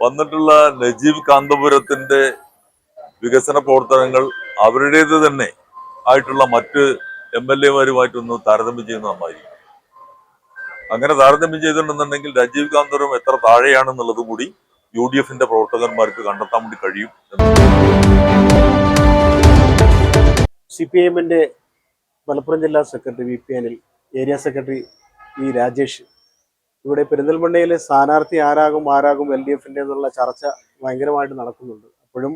വന്നിട്ടുള്ള നജീബ് കാന്തപുരത്തിന്റെ വികസന പ്രവർത്തനങ്ങൾ അവരുടേത് തന്നെ ആയിട്ടുള്ള മറ്റ് MLA-മാരുമായിട്ടൊന്ന് താരതമ്യം ചെയ്യുന്ന നന്നായിരിക്കും. അങ്ങനെ താരതമ്യം ചെയ്തിട്ടുണ്ടെന്നുണ്ടെങ്കിൽ രാജീവ് കാന്തപുരം എത്ര താഴെയാണെന്നുള്ളത് കൂടി UDF-ന്റെ പ്രവർത്തകന്മാർക്ക് കണ്ടെത്താൻ വേണ്ടി കഴിയും. CPIM-ന്റെ മലപ്പുറം ജില്ലാ സെക്രട്ടറി VPN-ൽ ഏരിയ സെക്രട്ടറി രാജേഷ് ഇവിടെ പെരിന്തൽമണ്ണയിലെ സ്ഥാനാർത്ഥി ആരാകും LDF-ന്റെ എന്നുള്ള ചർച്ച ഭയങ്കരമായിട്ട് നടക്കുന്നുണ്ട്. അപ്പോഴും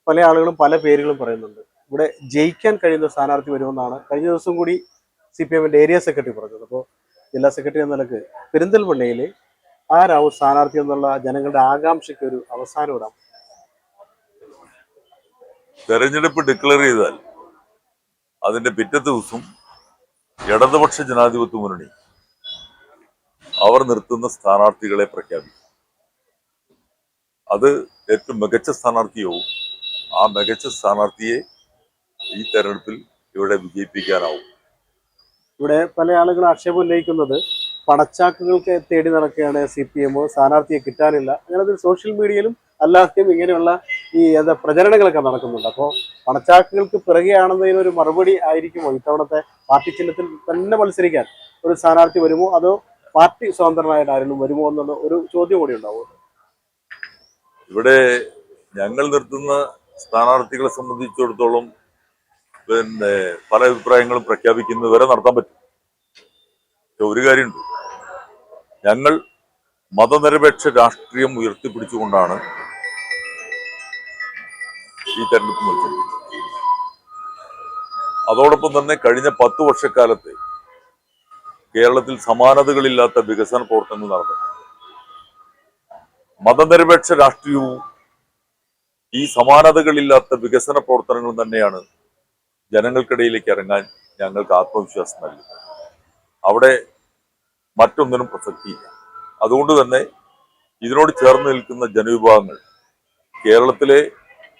പല ആളുകളും പല പേരുകളും പറയുന്നുണ്ട്. ഇവിടെ ജയിക്കാൻ കഴിയുന്ന സ്ഥാനാർത്ഥി വരുമെന്നാണ് കഴിഞ്ഞ ദിവസം കൂടി CPIM-ന്റെ ഏരിയ സെക്രട്ടറി പറഞ്ഞത്. അപ്പോൾ ജില്ലാ സെക്രട്ടറി എന്ന നിലക്ക് പെരിന്തൽമണ്ണയിൽ ആരാവും സ്ഥാനാർത്ഥി എന്നുള്ള ജനങ്ങളുടെ ആകാംക്ഷയ്ക്ക് ഒരു അവസാനം ഇടാം. തെരഞ്ഞെടുപ്പ് ഡിക്ലെയർ ചെയ്താൽ അതിന്റെ പിറ്റത്തെ ദിവസം ഇടതുപക്ഷ ജനാധിപത്യ മുന്നണി അവർ നിർത്തുന്ന സ്ഥാനാർത്ഥികളെ പ്രഖ്യാപിക്കും. അത് ഏറ്റവും മികച്ച സ്ഥാനാർത്ഥിയാവും. ആ മികച്ച സ്ഥാനാർത്ഥിയെ ഈ തെരഞ്ഞെടുപ്പിൽ ഇവിടെ വിജയിപ്പിക്കാനാവും. ഇവിടെ പല ആളുകൾ ആക്ഷേപം ഉന്നയിക്കുന്നത് പണച്ചാക്കുകൾക്ക് തേടി നടക്കുകയാണ് CPM, സ്ഥാനാർത്ഥിയെ കിട്ടാനില്ല. അങ്ങനെ സോഷ്യൽ മീഡിയയിലും അല്ലാതെയും ഇങ്ങനെയുള്ള പ്രചരണങ്ങളൊക്കെ നടക്കുന്നുണ്ട്. അപ്പോൾ പണച്ചാക്കുകൾക്ക് പിറകെയാണെന്നതിനൊരു മറുപടി ആയിരിക്കുമോ ഇത്തവണത്തെ പാർട്ടി ചിഹ്നത്തിൽ തന്നെ മത്സരിക്കാൻ ഒരു സ്ഥാനാർത്ഥി വരുമോ, അതോ പാർട്ടി സ്വതന്ത്രനായിട്ട് ആരെങ്കിലും വരുമോ എന്നുള്ള ഒരു ചോദ്യം കൂടി ഉണ്ടാവും. ഇവിടെ ഞങ്ങൾ നിർത്തുന്ന സ്ഥാനാർത്ഥികളെ സംബന്ധിച്ചിടത്തോളം പല അഭിപ്രായങ്ങളും പ്രഖ്യാപിക്കുന്നവരെ നടത്താൻ പറ്റും. ഒരു കാര്യമുണ്ട്, ഞങ്ങൾ മതനിരപേക്ഷ രാഷ്ട്രീയം ഉയർത്തിപ്പിടിച്ചുകൊണ്ടാണ് ഈ തെരഞ്ഞെടുപ്പ് മത്സരിക്കുന്നത്. അതോടൊപ്പം തന്നെ കഴിഞ്ഞ 10 വർഷക്കാലത്തെ കേരളത്തിൽ സമാനതകളില്ലാത്ത വികസന പ്രവർത്തനങ്ങൾ നടന്നു. മതനിരപേക്ഷ രാഷ്ട്രീയവും ഈ സമാനതകളില്ലാത്ത വികസന പ്രവർത്തനങ്ങളും തന്നെയാണ് ജനങ്ങൾക്കിടയിലേക്ക് ഇറങ്ങാൻ ഞങ്ങൾക്ക് ആത്മവിശ്വാസം നൽകുന്നത്. അവിടെ മറ്റൊന്നിനും പ്രസക്തിയില്ല. അതുകൊണ്ട് തന്നെ ഇതിനോട് ചേർന്ന് നിൽക്കുന്ന ജനവിഭാഗങ്ങൾ കേരളത്തിലെ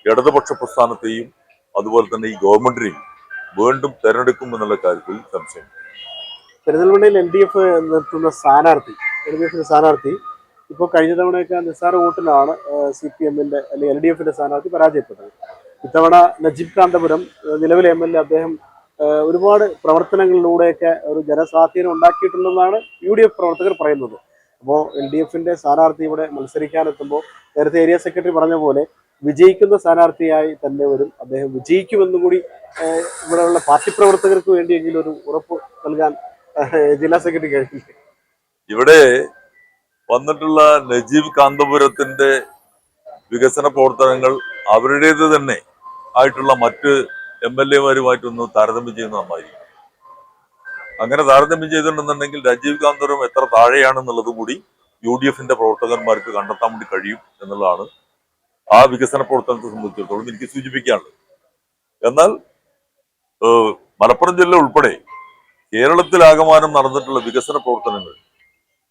ഇടതുപക്ഷ പ്രസ്ഥാനത്തെയും അതുപോലെ തന്നെ ഈ ഗവൺമെന്റിനെയും വീണ്ടും തെരഞ്ഞെടുക്കും എന്നുള്ള കാര്യത്തിൽ സംശയം. പെരിന്തൽമണ്ണയിൽ LDF നിർത്തുന്ന സ്ഥാനാർത്ഥി ഇപ്പോൾ കഴിഞ്ഞ തവണയൊക്കെ നിസ്സാര വോട്ടിലാണ് CPM-ന്റെ അല്ലെങ്കിൽ LDF-ന്റെ സ്ഥാനാർത്ഥി പരാജയപ്പെട്ടത്. ഇത്തവണ നജീബ് കാന്തപുരം നിലവിലെ MLA, അദ്ദേഹം ഒരുപാട് പ്രവർത്തനങ്ങളിലൂടെയൊക്കെ ഒരു ജനസ്വാധീനം ഉണ്ടാക്കിയിട്ടുണ്ടെന്നാണ് UDF പ്രവർത്തകർ പറയുന്നത്. അപ്പോൾ LDF-ന്റെ സ്ഥാനാർത്ഥി ഇവിടെ മത്സരിക്കാനെത്തുമ്പോൾ നേരത്തെ ഏരിയ സെക്രട്ടറി പറഞ്ഞ പോലെ വിജയിക്കുന്ന സ്ഥാനാർത്ഥിയായി തന്നെ വരും. അദ്ദേഹം വിജയിക്കുമെന്നും കൂടി ഇവിടെയുള്ള പാർട്ടി പ്രവർത്തകർക്ക് വേണ്ടിയെങ്കിലും ഒരു ഉറപ്പ് നൽകാൻ ജില്ലാ സെക്രട്ടറി കഴിഞ്ഞില്ല. ഇവിടെ വന്നിട്ടുള്ള നജീബ് കാന്തപുരത്തിന്റെ വികസന പ്രവർത്തനങ്ങൾ അവരുടേത് തന്നെ ആയിട്ടുള്ള മറ്റ് MLA-മാരുമായിട്ടൊന്ന് താരതമ്യം ചെയ്യുന്ന നന്നായിരിക്കും. അങ്ങനെ താരതമ്യം ചെയ്തിട്ടുണ്ടെന്നുണ്ടെങ്കിൽ രാജീവ് കാന്തപുരം എത്ര താഴെയാണെന്നുള്ളത് കൂടി UDF-ന്റെ പ്രവർത്തകന്മാർക്ക് കണ്ടെത്താൻ വേണ്ടി കഴിയും എന്നുള്ളതാണ് ആ വികസന പ്രവർത്തനത്തെ സംബന്ധിച്ചിടത്തോളം എനിക്ക് സൂചിപ്പിക്കാനുള്ളത്. എന്നാൽ മലപ്പുറം ജില്ല ഉൾപ്പെടെ കേരളത്തിലാകമാനം നടന്നിട്ടുള്ള വികസന പ്രവർത്തനങ്ങൾ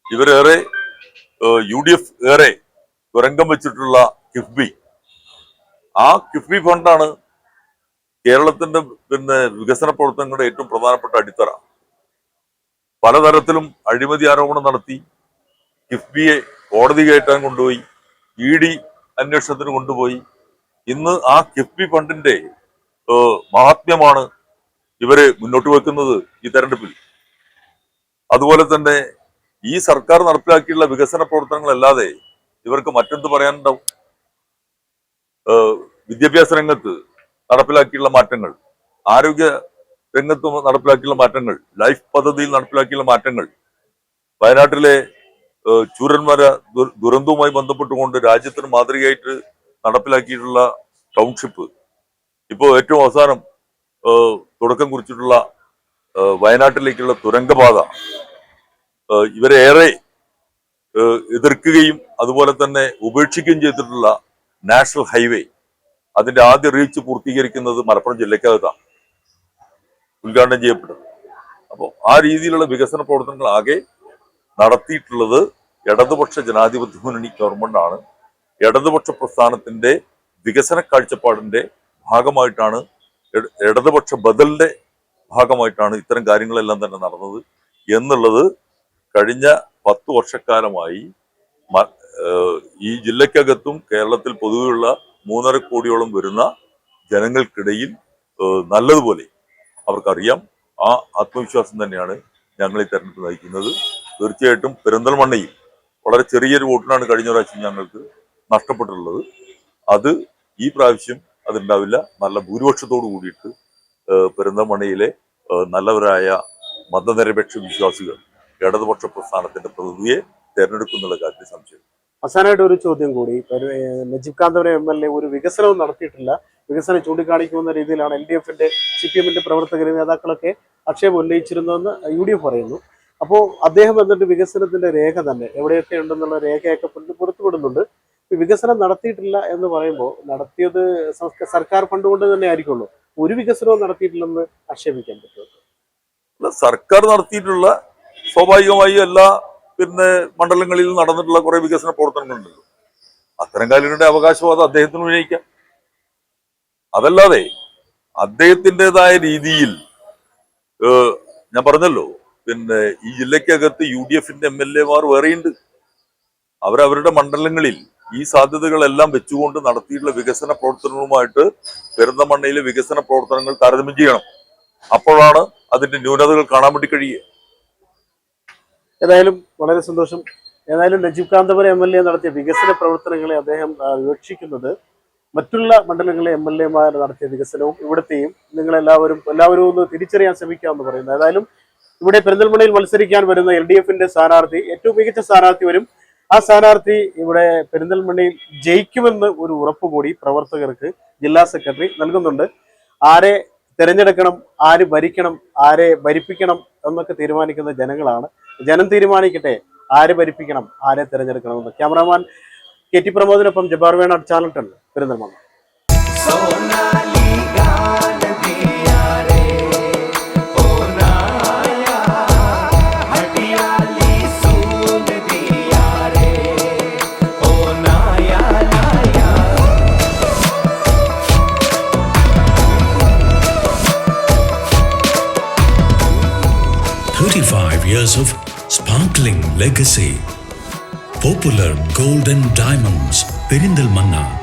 ഇവരേറെ UDF ഏറെ തുരങ്കം വെച്ചിട്ടുള്ള കിഫ്ബി, ആ കിഫ്ബി ഫണ്ടാണ് കേരളത്തിന്റെ വികസന പ്രവർത്തനങ്ങളുടെ ഏറ്റവും പ്രധാനപ്പെട്ട അടിത്തറ. പലതരത്തിലും അഴിമതി ആരോപണം നടത്തി കിഫ്ബിയെ കോടതി കയറ്റാൻ കൊണ്ടുപോയി, ED അന്വേഷണത്തിന് കൊണ്ടുപോയി. ഇന്ന് ആ കിഫ്ബി ഫണ്ടിന്റെ മഹാത്മ്യമാണ് ഇവര് മുന്നോട്ട് വെക്കുന്നത് ഈ തെരഞ്ഞെടുപ്പിൽ. അതുപോലെ തന്നെ ഈ സർക്കാർ നടപ്പിലാക്കിയുള്ള വികസന പ്രവർത്തനങ്ങളല്ലാതെ ഇവർക്ക് മറ്റെന്ത് പറയാനുണ്ടാവും? വിദ്യാഭ്യാസ രംഗത്ത് നടപ്പിലാക്കിയുള്ള മാറ്റങ്ങൾ, ആരോഗ്യ രംഗത്ത് നടപ്പിലാക്കിയുള്ള മാറ്റങ്ങൾ, ലൈഫ് പദ്ധതിയിൽ നടപ്പിലാക്കിയുള്ള മാറ്റങ്ങൾ, വയനാട്ടിലെ ചൂരന്മല ദുരന്തവുമായി ബന്ധപ്പെട്ടുകൊണ്ട് രാജ്യത്തിന് മാതൃകയായിട്ട് നടപ്പിലാക്കിയിട്ടുള്ള ടൗൺഷിപ്പ്, ഇപ്പോൾ ഏറ്റവും അവസാനം തുടക്കം കുറിച്ചിട്ടുള്ള വയനാട്ടിലേക്കുള്ള തുരങ്കപാത, ഇവരേറെ എതിർക്കുകയും അതുപോലെ തന്നെ ഉപേക്ഷിക്കുകയും ചെയ്തിട്ടുള്ള നാഷണൽ ഹൈവേ, അതിന്റെ ആദ്യ റീച്ച് പൂർത്തീകരിക്കുന്നത് മലപ്പുറം ജില്ലക്കകത്താണ് ഉദ്ഘാടനം ചെയ്യപ്പെട്ടത്. അപ്പോൾ ആ രീതിയിലുള്ള വികസന പ്രവർത്തനങ്ങൾ ആകെ നടത്തിയിട്ടുള്ളത് ഇടതുപക്ഷ ജനാധിപത്യ മുന്നണി ഗവൺമെന്റാണ്. ഇടതുപക്ഷ പ്രസ്ഥാനത്തിന്റെ വികസന കാഴ്ചപ്പാടിന്റെ ഭാഗമായിട്ടാണ്, ഇടതുപക്ഷ ബദലിന്റെ ഭാഗമായിട്ടാണ് ഇത്തരം കാര്യങ്ങളെല്ലാം തന്നെ നടന്നത് എന്നുള്ളത് കഴിഞ്ഞ 10 വർഷക്കാലമായി ഈ ജില്ലക്കകത്തും കേരളത്തിൽ പൊതുവെയുള്ള 3.5 കോടിയോളം വരുന്ന ജനങ്ങൾക്കിടയിൽ നല്ലതുപോലെ അവർക്കറിയാം. ആ ആത്മവിശ്വാസം തന്നെയാണ് ഞങ്ങൾ ഈ തെരഞ്ഞെടുപ്പ് നയിക്കുന്നത്. തീർച്ചയായിട്ടും പെരിന്തൽമണ്ണയിൽ വളരെ ചെറിയൊരു വോട്ടിനാണ് കഴിഞ്ഞ പ്രാവശ്യം ഞങ്ങൾക്ക് നഷ്ടപ്പെട്ടിട്ടുള്ളത്. അത് ഈ പ്രാവശ്യം അതുണ്ടാവില്ല. നല്ല ഭൂരിപക്ഷത്തോടു കൂടിയിട്ട് പെരിന്തൽമണ്ണയിലെ നല്ലവരായ മതനിരപേക്ഷ വിശ്വാസികൾ ഇടതുപക്ഷ പ്രസ്ഥാനത്തിന്റെ പ്രതിനിധിയെ തെരഞ്ഞെടുക്കുന്നുള്ള കാര്യത്തിൽ സംശയം. അവസാനമായിട്ട് ഒരു ചോദ്യം കൂടി. നജീബ് കാന്തപുരം MLA ഒരു വികസനവും നടത്തിയിട്ടില്ല, വികസനം ചൂണ്ടിക്കാണിക്കുന്ന രീതിയിലാണ് LDFന്റെ CPMന്റെ പ്രവർത്തകരും നേതാക്കളൊക്കെ ആക്ഷേപം ഉന്നയിച്ചിരുന്നതെന്ന് UDF പറയുന്നു. അപ്പോൾ അദ്ദേഹം എന്നിട്ട് വികസനത്തിന്റെ രേഖ തന്നെ എവിടെയൊക്കെ ഉണ്ടെന്നുള്ള രേഖയൊക്കെ പുറത്തുവിടുന്നുണ്ട്. വികസനം നടത്തിയിട്ടില്ല എന്ന് പറയുമ്പോൾ നടത്തിയത് സർക്കാർ ഫണ്ട് കൊണ്ട് തന്നെ ആയിരിക്കുള്ളൂ. ഒരു വികസനവും നടത്തിയിട്ടില്ലെന്ന് ആക്ഷേപിക്കാൻ പറ്റുമോ? സർക്കാർ നടത്തിയിട്ടുള്ള സ്വാഭാവികമായി എല്ലാ മണ്ഡലങ്ങളിൽ നടന്നിട്ടുള്ള കുറെ വികസന പ്രവർത്തനങ്ങളുണ്ടല്ലോ. അത്തരം കാര്യങ്ങളുടെ അവകാശവാദം അദ്ദേഹത്തിന് ഉന്നയിക്കാം. അതല്ലാതെ അദ്ദേഹത്തിൻ്റെതായ രീതിയിൽ ഞാൻ പറഞ്ഞല്ലോ, ഈ ജില്ലക്കകത്ത് UDFന്റെ MLA മാർ വേറെയുണ്ട്. അവരവരുടെ മണ്ഡലങ്ങളിൽ ഈ സാധ്യതകളെല്ലാം വെച്ചുകൊണ്ട് നടത്തിയിട്ടുള്ള വികസന പ്രവർത്തനങ്ങളുമായിട്ട് പെരിന്തൽമണ്ണയിലെ വികസന പ്രവർത്തനങ്ങൾ താരതമ്യം ചെയ്യണം. അപ്പോഴാണ് അതിന്റെ ന്യൂനതകൾ കാണാൻ വേണ്ടി കഴിയുക. ഏതായാലും വളരെ സന്തോഷം. ഏതായാലും നജീബ് കാന്തപുരം MLA നടത്തിയ വികസന പ്രവർത്തനങ്ങളെ അദ്ദേഹം വീക്ഷിക്കുന്നത് മറ്റുള്ള മണ്ഡലങ്ങളിലെ MLA മാർ നടത്തിയ വികസനവും ഇവിടത്തെയും എല്ലാവരും ഒന്ന് തിരിച്ചറിയാൻ ശ്രമിക്കാമെന്ന് പറയുന്നത്. ഏതായാലും ഇവിടെ പെരിന്തൽമണ്ണയിൽ മത്സരിക്കാൻ വരുന്ന LDFന്റെ സ്ഥാനാർത്ഥി ഏറ്റവും മികച്ച സ്ഥാനാർത്ഥി വരും. ആ സ്ഥാനാർത്ഥി ഇവിടെ പെരിന്തൽമണ്ണയിൽ ജയിക്കുമെന്ന് ഒരു ഉറപ്പ് കൂടി പ്രവർത്തകർക്ക് ജില്ലാ സെക്രട്ടറി നൽകുന്നുണ്ട്. ആരെ തിരഞ്ഞെടുക്കണം, ആര് ഭരിക്കണം, ആരെ ഭരിപ്പിക്കണം എന്നൊക്കെ തീരുമാനിക്കുന്ന ജനങ്ങളാണ്. ജനം തീരുമാനിക്കട്ടെ ആരെ ഭരിപ്പിക്കണം, ആരെ തിരഞ്ഞെടുക്കണമെന്ന്. ക്യാമറാമാൻ KT പ്രമോദിനൊപ്പം Jabbar Venad, channel 10 Perinthalmanna. Years of sparkling legacy. Popular Gold and Diamonds, Perindalmanna.